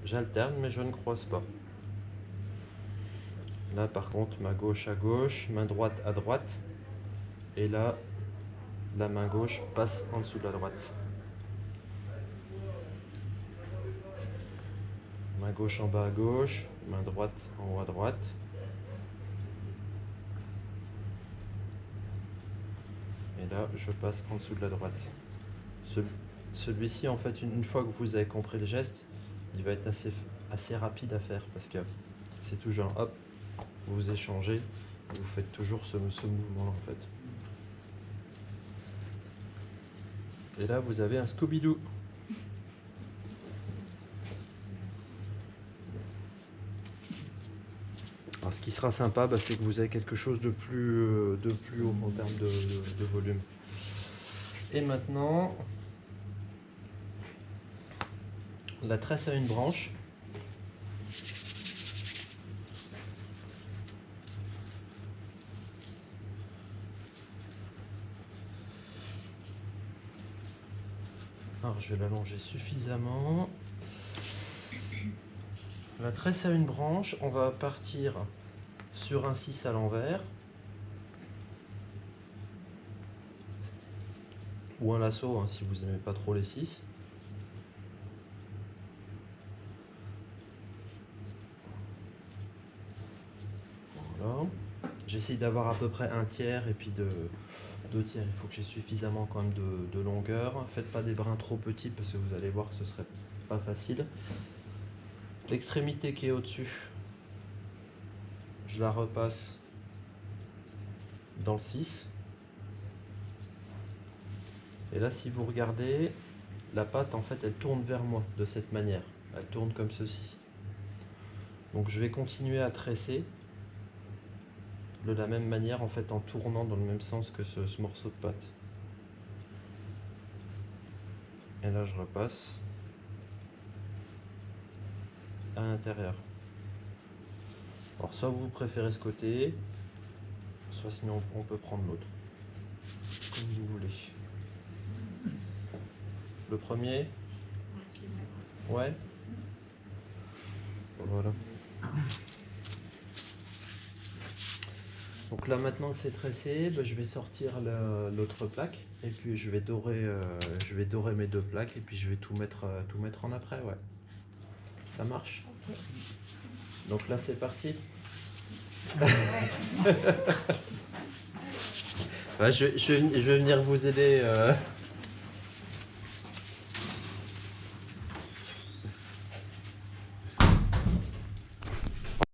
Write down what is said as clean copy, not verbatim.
j'alterne mais je ne croise pas. Là par contre, main gauche à gauche, main droite à droite. Et là, la main gauche passe en dessous de la droite. Main gauche en bas à gauche, main droite en haut à droite. Et là, je passe en dessous de la droite. Celui-ci, en fait, une fois que vous avez compris le geste, il va être assez rapide à faire parce que c'est toujours hop, vous échangez, vous faites toujours ce mouvement-là en fait. Et là, vous avez un Scooby-Doo. Alors, ce qui sera sympa, c'est que vous avez quelque chose de plus haut en termes de volume. Et maintenant, la tresse à une branche. Alors, je vais l'allonger suffisamment. La tresse à une branche, on va partir sur un 6 à l'envers. Ou un lasso hein, si vous n'aimez pas trop les 6. Voilà. J'essaye d'avoir à peu près un tiers et puis deux tiers. Il faut que j'ai suffisamment quand même de longueur. Faites pas des brins trop petits parce que vous allez voir que ce serait pas facile. L'extrémité qui est au-dessus, je la repasse dans le 6. Et là, si vous regardez, la patte, en fait, elle tourne vers moi de cette manière. Elle tourne comme ceci. Donc, je vais continuer à tresser de la même manière, en fait, en tournant dans le même sens que ce morceau de pâte. Et là, je repasse à l'intérieur. Alors, soit vous préférez ce côté, soit sinon on peut prendre l'autre. Comme vous voulez. Le premier? Ouais. Voilà. Donc là maintenant que c'est tressé, je vais sortir l'autre plaque et puis je vais dorer mes deux plaques et puis je vais tout mettre en après, ouais. Ça marche. Okay. Donc là c'est parti. Ouais, je vais venir vous aider.